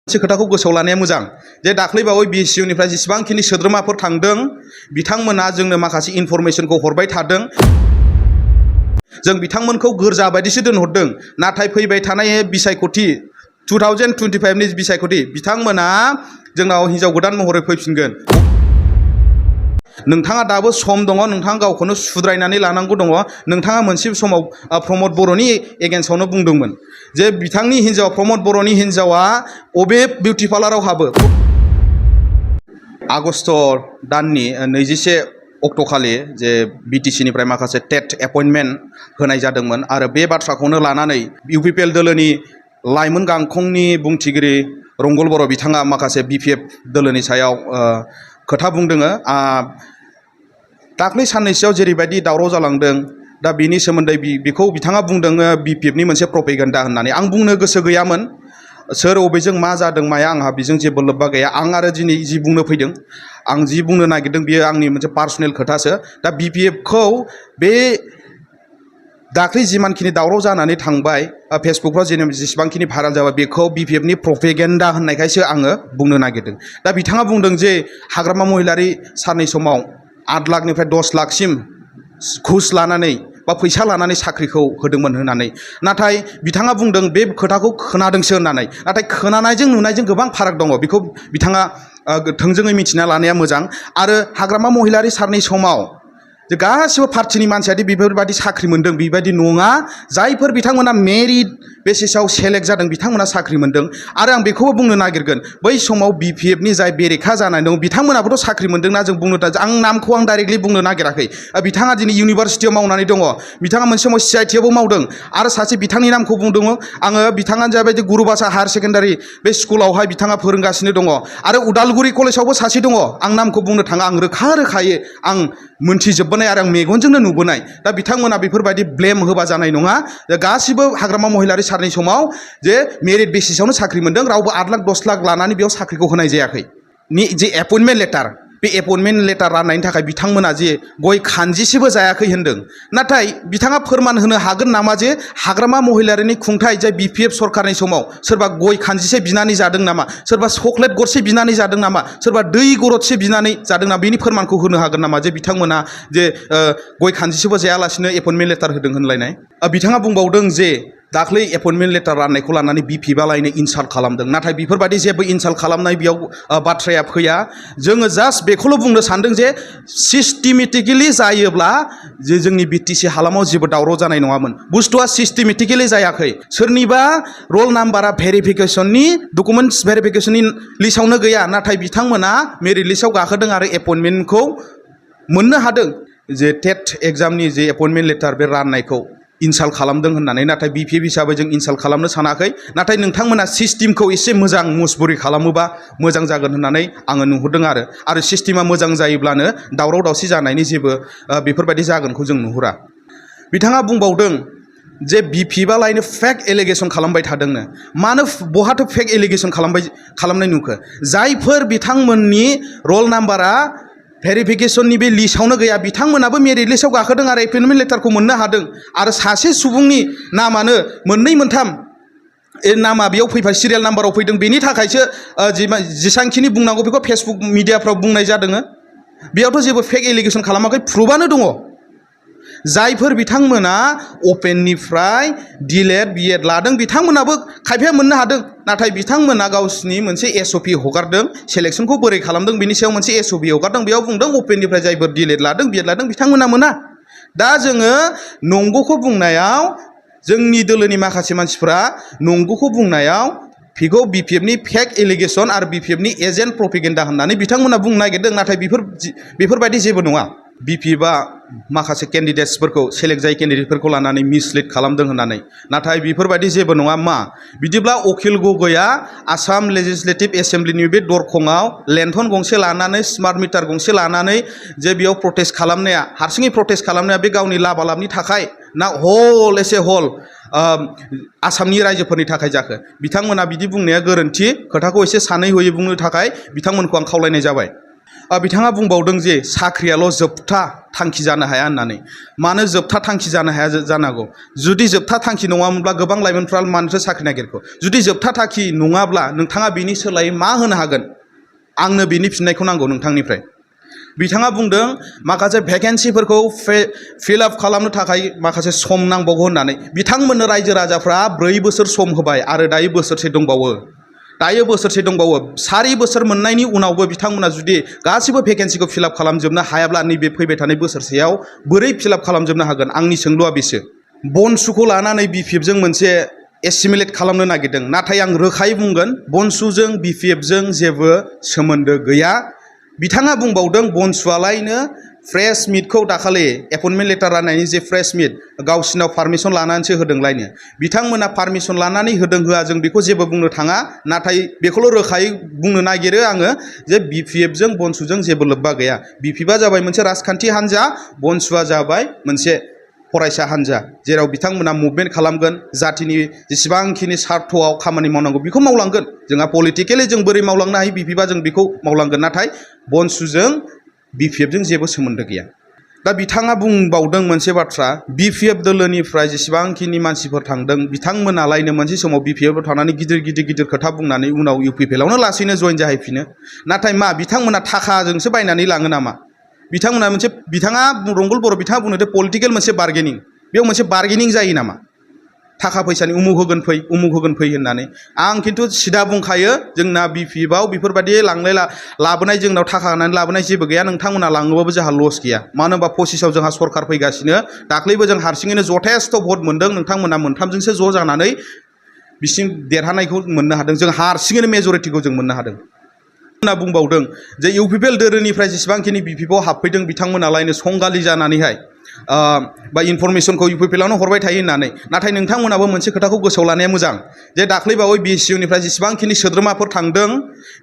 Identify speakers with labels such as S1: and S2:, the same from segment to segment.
S1: मोनसे खोथाखौ गोसोआव लानाया मोजां जे दाख्लैबावै BSU निफ्राय जेसेबांखिनि सोद्रोमाफोर थांदों बिथांमोना जोंनो माखासे इनफरमेशनखौ हरबाय थादों जों बिथांमोनखौ गोरजा बायदिसो दोनहरदों नाथाय फैबाय थानाय बिसायख'थि 2025 नि बिसायख'थि बिथांमोना जोंनाव हिन्जाव गोदान महरै फैफिनगोन नोंथाङा दाबो सम दङ नोंथाङा गावखौनो सुद्रायनानै लानांगौ दङ नोंथाङा मोनसे समाव प्रमद बर'नि एगेन्स्टआवनो बुंदोंमोन जे बिथांनि हिन्जाव प्रमद बर'नि हिन्जावा अबे बिउटि पार्लाराव हाबो आगस्ट दाननि 21 अक्ट'खालि जे BTC निफ्राय माखासे टेट एपइन्टमेन्ट होनाय जादोंमोन आरो बे बाथ्राखौनो लानानै UPPL दोलोनि लाइमोन गांखंनि बुंथिगिरि रंगल बर' बिथाङा माखासे BPF दोलोनि सायाव खोथा बुंदों दाख्लै साननैसोआव जेरैबायदि दावराव जालांदों दा बिनि सोमोन्दै बिखौ बिथाङा बुंदों BPF नि मोनसे प्रपेगेन्डा होननानै आं बुंनो गोसो गैयामोन सोर अबेजों मा जादों माया आंहा बेजों जेबो लोब्बा गैया आं आरो दिनै जि बुंनो फैदों आं जि बुंनो नागिरदों बियो आंनि मोनसे पार्सनेल खोथासो दा BPF खौ बे दाख्लै जिमानखिनि दावराव जानानै थांबाय फेसबुकफ्राव जेसेबांखिनि भाइराल जाबाय बेखौ BPF नि प्रपेगेन्डा होननायखायसो आङो बुंनो नागिरदों दा बिथाङा बुंदों जे हाग्रामा महिलारि सारनि समाव 8 लाखनिफ्राय 10 लाखसिम घुस लानानै बा फैसा लानानै साख्रिखौ होदोंमोन होननानै नाथाय बिथाङा बुंदों बे खोथाखौ खोनादोंसो होननानै नाथाय खोनानायजों नुनायजों गोबां फाराग दङ बेखौ बिथाङा थोंजोङै मिथिना लानाया मोजां आरो हाग्रामा महिलारि सारनि समाव जे गासिबो पार्टिनि मानसियादि बेफोरबायदि साख्रि मोन्दों बेबायदि नङा जायफोर बिथांमोना मेरिट बेसिसाव सेलेक्ट जादों बिथांमोना साख्रि मोन्दों आरो आं बेखौबो बुंनो नागिरगोन बै समाव BPF नि जाय बेरेखा जानाय दं बिथांमोनाबोथ' साख्रि मोन्दोंना जों बुंनो आं नामखौ आं डाइरेक्टलि बुंनो नागिराखै बिथाङा दिनै इउनिभारसिटियाव मावनानै दङ बिथाङा मोनसे समाव CIT आवबो मावदों आरो सासे बिथांनि नामखौ बुंदों आङो बिथाङानो जाबाय गुरुबासा हायार सेकेन्डारि बे स्कुलावहाय बिथाङा फोरोंगासिनो दङ आरो उदालगुरि कलेजावबो सासे दङ आं नामखौ बुंनो थाङा आं रोखायै आं मोनथिजोबबोनाय आरो आं मेगनजोंनो नुबोनाय दा बिथांमोना बेफोरबायदि ब्लेम होबा जानाय नङा गासिबो हाग्रामा महिलारि सारनि समाव जे मेरिट बेसिसावनो साख्रि मोन्दों रावबो 8 लाख 10 लाख लानानै बेयाव साख्रिखौ होनाय जायाखै नि जे एपइन्टमेन्ट लेटार बे एपइन्टमेन्ट लेटार राननायनि थाखाय बिथांमोना जे गय खानजिसेबो जायाखै होनदों नाथाय बिथाङा फोरमान होनो हागोन नामा जे हाग्रामा महिलारिनि खुंथाय जाय BPF सरकारनि समाव सोरबा गय खानजिसे बिनानै जादों नामा सोरबा चक्लेट गरसे बिनानै जादों नामा सोरबा दै गरदसे बिनानै जादों नामा बेनि फोरमानखौ होनो हागोन नामा जे बिथांमोना जे गय खानजिसेबो जायालासिनो एपइन्टमेन्ट लेटार होदों होनलायनाय बिथाङा बुंबावदों जे दाख्लै एपइन्टमेन्ट लेटार राननायखौ लानानै BPF लायनो इनसाल्ट खालामदों नाथाय बेफोरबायदि जेबो इनसाल्ट खालामनाय बेयाव बाथ्राया फैया जोङो जास्ट बेखौल' बुंनो सानदों जे सिस्टेमेटिकेलि जायोब्ला जे जोंनि BTC हालामाव जेबो दावराव जानाय नङामोन बुस्थुआ सिस्टेमेटिकेलि जायाखै सोरनिबा रल नाम्बारा भेरिफिकेसननि डकुमेन्टस भेरिफिकेसननि लिस्टआवनो गैया नाथाय बिथांमोना मेरिट लिस्टआव गाखोदों आरो एपइन्टमेन्टखौ मोननो हादों जे टेट एग्जामनि जे एपइन्टमेन्ट लेटार बे राननायखौ इनसाल्ट खालामदों होननानै नाथाय BPF हिसाबै जों इनसाल्ट खालामनो सानाखै नाथाय नोंथांमोना सिस्टेमखौ एसे मोजां मुसबुरि खालामोबा मोजां जागोन होननानै आङो नुहुरदों आरो सिस्टेमा मोजां जायोब्लानो दावराव दावसि जानायनि जेबो बेफोरबायदि जागोनखौ जों नुहुरा बिथाङा बुंबावदों जे BPF लायनो फेक एलिगेसन खालामबाय थादोंनो मानो बहाथो फेक एलिगेसन खालामनाय नुखो जायफोर बिथांमोननि रल नाम्बारा भेरिफिकेसननि बे लिस्टआवनो गैया बिथांमोनाबो मेरिट लिस्टआव गाखोदों आरो एपइन्टमेन्ट लेटारखौ मोननो हादों आरो सासे सुबुंनि नामानो मोननै मोनथाम नामा बेयाव फैबाय सिरियाल नाम्बाराव फैदों बेनि थाखायसो जेसांखिनि बुंनांगौ बेखौ फेसबुक मिडियाफ्राव बुंनाय जादों बेयावथ' जेबो फेक एलिगेसन खालामाखै प्रुफआनो दङ जायफोर बिथांमोना अपेननिफ्राय DLED BEd लादों बिथांमोनाबो खायफाया मोननो हादों नाथाय बिथांमोना गावसिनि मोनसे SOP हगारदों सेलेक्सनखौ बोरै खालामदों बेनि सायाव मोनसे SOP हगारदों बेयाव बुंदों अपेननिफ्राय जायफोर DLED लादों BEd लादों बिथांमोना मोना दा जोङो नंगौखौ बुंनायाव जोंनि दोलोनि माखासे मानसिफोरा नंगौखौ बुंनायाव बेखौ BPF नि फेक एलिगेसन आरो BPF नि एजेन्ट प्रपेगेन्डा होननानै बिथांमोना बुंनो नागिरदों नाथाय बेफोरबायदि जेबो नङा BPF माखासे केन्डिडेट्सफोरखौ सेलेक्ट जायै केन्डिडेटफोरखौ लानानै मिसलिड खालामदों होननानै नाथाय बेफोरबायदि जेबो नङा मा बिदिब्ला अखिल गगैआ आसाम लेजिस्लेटिभ एसेम्ब्लिनि बे दरखङाव लेन्थन गंसे लानानै स्मार्ट मिटार गंसे लानानै जे बेयाव प्रटेस्ट खालामनाया हारसिङै प्रटेस्ट खालामनाया बे गावनि लाबालाबनि थाखाय ना हल एसे हल आसामनि रायजोफोरनि थाखाय जाखो बिथांमोना बिदि बुंनाया गोरोन्थि खोथाखौ एसे सानै हयै बुंनो थाखाय बिथांमोनखौ आं खावलायनाय जाबाय बिथाङा बुंबावदों जे साख्रियाल' जोबथा थांखि जानो हाया होननानै। मानो जोबथा थांखि जानो हाया जानांगौ? जुदि जोबथा थांखि नङामोनब्ला गोबां लाइमोनफ्रा मानोथो साख्रि नागिरखो? जुदि जोबथा थांखि नङाब्ला नोंथाङा बेनि सोलायै मा होनो हागोन? आंनो बेनि फिननायखौ नांगौ नोंथांनिफ्राय। बिथाङा बुंदों माखासे भेकेन्सिफोरखौ फिल आप खालामनो थाखाय माखासे सम नांबावगौ होननानै। बिथांमोननो रायजो राजाफ्रा 4 बोसोर सम होबाय आरो दायो बोसोरसे दंबावो। 4 बोसोर मोननायनि उनावबो बिथांमोना जुदि गासिबो भेकेन्सिखौ फिल आप खालामजोबनो हायाब्ला नैबे फैबाय थानाय बोसोरसेयाव बोरै फिल आप खालामजोबनो हागोन? आंनि सोंलुआ बेसो। बनसुखौ लानानै BPFजों मोनसे एसिमिलेट खालामनो नागिरदों, नाथाय आं रोखायै बुंगोन बनसुजों BPFजों जेबो सोमोन्दो गैया। बिथाङा बुंबावदों बनसुआलायनो फ्रेश मिटखौ दाखालि एपइन्टमेन्ट लेटार राननायनि जे फ्रेश मिट गावसिनाव पारमिसन लानानैसो होदोंलायनो। बिथांमोना पारमिसन लानानै होदों होआ जों बेखौ जेबो बुंनो थाङा, नाथाय बेखौल' रोखायै बुंनो नागिरो आङो जे BPFजों बनसुजों जेबो लोब्बा गैया। BPFआ जाबाय मोनसे राजखान्थि हान्जा, बनसुआ जाबाय मोनसे फरायसा हान्जा, जेराव बिथांमोना मुभमेन्ट खालामगोन, जातिनि जेसेबांखिनि सार्थआव खामानि मावनांगौ बेखौ मावलांगोन। जोंहा पलिटिकेलि जों बोरै मावलांनो हायो BPFआ जों बेखौ मावलांगोन, नाथाय बनसुजों BPFजों जेबो सोमोन्दो गैया। दा बिथाङा बुंबावदों मोनसे बाथ्रा, BPF दोलोनिफ्राय जेसेबांखिनि मानसिफोर थांदों बिथांमोनालायनो मोनसे समाव BPFआव थानानै गिदिर खोथा बुंनानै उनाव UPPLआवनो लासैनो जयेन जाहैफिनो। नाथाय मा बिथांमोना थाखाजोंसो बायनानै लाङो नामा? बिथाङा रंगल बर' बिथाङा बुंनो पलिटिकेल मोनसे बार्गेनिं, बेयाव मोनसे बार्गेनिं जायो नामा? थाखा फैसानि उमुक होगोन फै होननानै। आं खिन्थु सिदा बुंखायो, जोंना BPFआव बेफोरबायदि लाबोनाय जोंनाव थाखा होनानै लाबोनाय जेबो गैया। नोंथांमोना लाङोबाबो जोंहा लस गैया। मानो होनबा 25आव जोंहा सरकार फैगासिनो। दाख्लैबो जों हारसिङैनो जथेस्थ' भट मोनदों, नोंथांमोना 3जोंसो ज' जानानै बिसिम देरहानायखौ मोननो हादों। जों हारसिङैनो मेजरिटिखौ जों मोननो हादों होनना बुंबावदों जे UPPL दोलोनिफ्राय जेसेबांखिनि BPFआव हाबफैदों बिथांमोनालायनो संगालि जानानैहाय बा इनफरमेसनखौ UPPLआवनो हरबाय थायो होननानै। नाथाय नोंथांमोनाबो मोनसे खोथाखौ गोसोआव लानाया मोजां जे दाख्लैबावै BSU निफ्राय जेसेबांखिनि सोद्रोमाफोर थांदों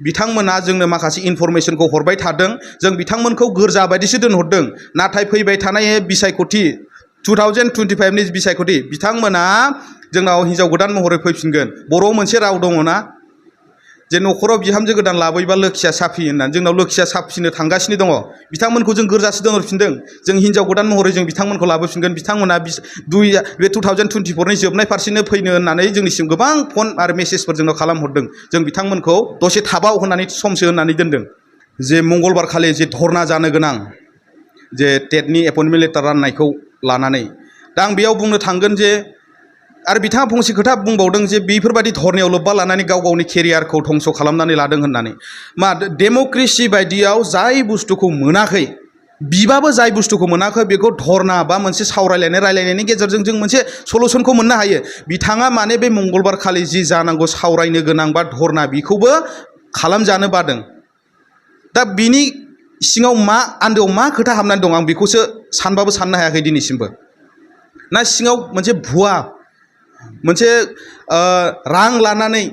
S1: बिथांमोना जोंनो माखासे इनफरमेसनखौ हरबाय थादों। जों बिथांमोनखौ गोरजा बायदिसो दोनहरदों, नाथाय फैबाय थानाय बिसायख'थि 2025नि बिसायख'थि बिथांमोना जोंनाव हिन्जाव गोदान महरै फैफिनगोन। बर'आव मोनसे राव दङना जे न'खराव बिहामजो गोदान लाबोयोबा लोखिया साफियो होननानै। जोंनाव लोखिया साफिनो थांगासिनो दङ। बिथांमोनखौ जों गोरजासो दोनहरफिनदों। जों हिन्जाव गोदान महरै जों बिथांमोनखौ लाबोफिनगोन। बिथांमोना बे 2024नि जोबनाय फारसेनो फैनो होननानै जोंनिसिम गोबां फन आरो मेसेजफोर जोंनाव खालामहरदों। जों बिथांमोनखौ दसे थाबाव होननानै समसो होननानै दोनदों। जे मंगलबार खालि जे धर्ना जानो गोनां जे टेटनि एपइन्टमेन्ट लेटार राननायखौ लानानै, दा आं बेयाव बुंनो थांगोन जे आरो बिथाङा फंसे खोथा बुंबावदों जे बेफोरबायदि धर्नायाव लोब्बा लानानै गाव गावनि केरियारखौ धंस' खालामनानै लादों होननानै। मा डेम'क्रेसि बायदियाव जाय बुस्थुखौ मोनाखै, बिबाबो जाय बुस्थुखौ मोनाखै बेखौ धर्ना बा मोनसे रायलायनायनि गेजेरजों जों मोनसे सलुसनखौ मोननो हायो। बिथाङा माने बे मंगलबार खालि जि जानांगौ सावरायनो गोनां बा धर्ना बेखौबो खालामजानो बादों। दा बिनि सिङाव मा आन्दोआव मा खोथा हाबनानै दं आं बेखौसो सानबाबो साननो हायाखै दिनैसिमबो। ना सिङाव मोनसे भुवा मोनसे रां लानानै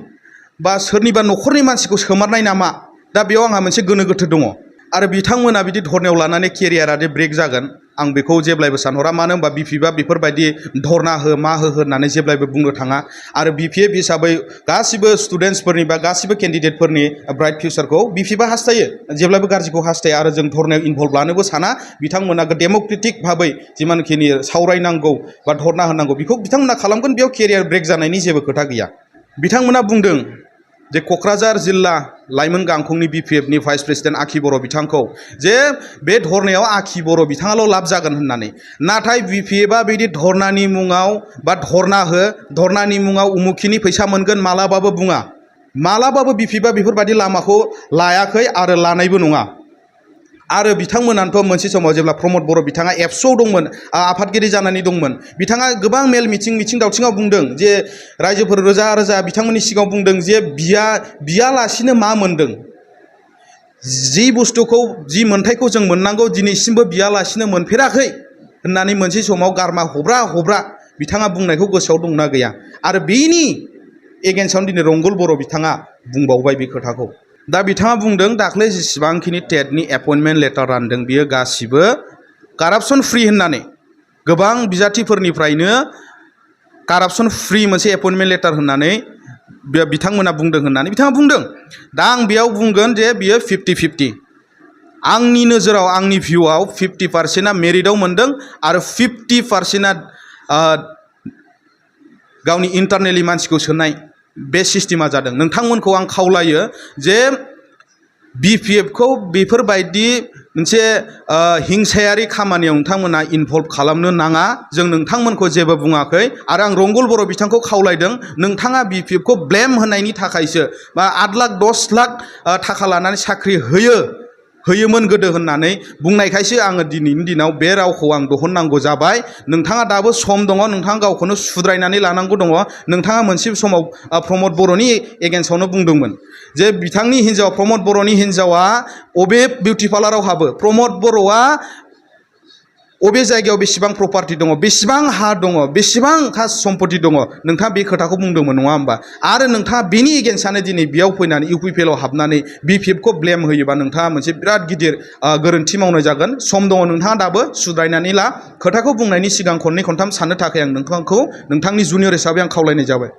S1: बा सोरनिबा न'खरनि मानसिखौ सोमारनाय नामा? दा बेयाव आंहा मोनसे गोनो गोथो दङ। आरो बिथांमोना बिदि धर्नायाव लानानै केरियारा जे ब्रेक जागोन आं बेखौ जेब्लायबो सानहरा। मानो होनबा BPFआ बेफोरबायदि धर्ना हो मा हो होननानै जेब्लायबो बुंनो थाङा। आरो BPF हिसाबै गासिबो स्टुडेन्टसफोरनि बा गासिबो केन्डिडेटफोरनि ब्राइट फिउचारखौ BPFआ हास्थायो, जेब्लायबो गाज्रिखौ हास्थाया। आरो जों धर्नायाव इनभल्भ लानोबो साना। बिथांमोना डेम'क्रेटिक भाबै जिमानखिनि सावरायनांगौ बा धर्ना होनांगौ बेखौ बिथांमोना खालामगोन। बेयाव केरियार ब्रेक जानायनि जेबो खोथा गैया। बिथांमोना बुंदों जे क'क्राझार जिल्ला लाइमोन गांखंनि BPFनि भाइस प्रेसिडेन्ट आखि बर' बिथांखौ जे बे धर्नायाव आखि बर' बिथाङाल' लाब जागोन होननानै। नाथाय BPFआ बिदि धर्नानि मुङाव बा धर्नानि मुङाव उमुखिनि फैसा मोनगोन मालाबाबो बुङा। मालाबाबो BPFआ बेफोरबायदि लामाखौ लायाखै आरो लानायबो नङा। आरो बिथांमोनानोथ' मोनसे समाव जेब्ला प्रमद बर' बिथाङा एबसुआव दंमोन, आफादगिरि जानानै दंमोन, बिथाङा गोबां मेल मिथिं दावथिङाव बुंदों जे रायजोफोर रोजा रोजा बिथांमोननि सिगाङाव बुंदों जे बियालासिनो मा मोनदों, जि बुस्थुखौ जि मोन्थायखौ जों मोननांगौ दिनैसिमबो बियालासिनो मोनफेराखै होननानै मोनसे समाव गारमा हब्रा बिथाङा बुंनायखौ गोसोआव दंना गैया? आरो बेनि एगेन्स्टआवनो दिनै रंगल बर' बिथाङा बुंबावबाय बे खोथाखौ। दा बिथाङा बुंदों दाख्लै जेसेबांखिनि टेटनि एपइन्टमेन्ट लेटार रानदों बियो गासिबो कारापसन फ्रि होननानै। गोबां बिजाथिफोरनिफ्रायनो कारापसन फ्रि मोनसे एपइन्टमेन्ट लेटार होननानै बिथांमोना बुंदों होननानै बिथाङा बुंदों। दा आं बेयाव बुंगोन जे बियो 50-50। आंनि नोजोराव आंनि भिउआव 50%आ मेरिटआव मोनदों आरो 50%आ गावनि इन्टारनेलि मानसिखौ सोनाय बे सिस्टेमा जादों। नोंथांमोनखौ आं खावलायो जे BPFखौ बेफोरबायदि मोनसे हिंसायारि खामानियाव नोंथांमोना इनभल्भ खालामनो नाङा। जों नोंथांमोनखौ जेबो बुङाखै आरो आं रंगल बर' बिथांखौ खावलायदों नोंथाङा BPFखौ ब्लेम होनायनि थाखायसो बा 8 लाख 10 लाख थाखा लानानै साख्रि होयोमोन गोदो होननानै बुंनायखायसो आङो दिनैनि दिनाव बे रावखौ आं दिहुननांगौ जाबाय। नोंथाङा दाबो सम दङ, नोंथाङा गावखौनो सुद्रायनानै लानांगौ दङ। नोंथाङा मोनसे समाव प्रमद बर'नि एगेन्स्टआवनो बुंदोंमोन जे बिथांनि हिन्जाव प्रमद बर'नि हिन्जावा अबे बिउटि पार्लाराव हाबो, प्रमद बर'आ अबे जायगायाव बेसेबां प्रपार्टि दङ, बेसेबां हा दङ, बेसेबां खास सम्पति दङ, नोंथाङा बे खोथाखौ बुंदोंमोन नङा होमबा? आरो नोंथाङा बेनि एगेन्स्टआनो दिनै बेयाव फैनानै UPPL आव हाबनानै BPFखौ ब्लेम होयोबा नोंथाङा मोनसे बिराद गिदिर गोरोन्थि मावनाय जागोन। सम दङ, नोंथाङा दाबो सुद्रायनानै ला। खोथाखौ बुंनायनि सिगां खननै खनथाम साननो थाखाय आं नोंथांनि जुनियर हिसाबै आं खावलायनाय जाबाय।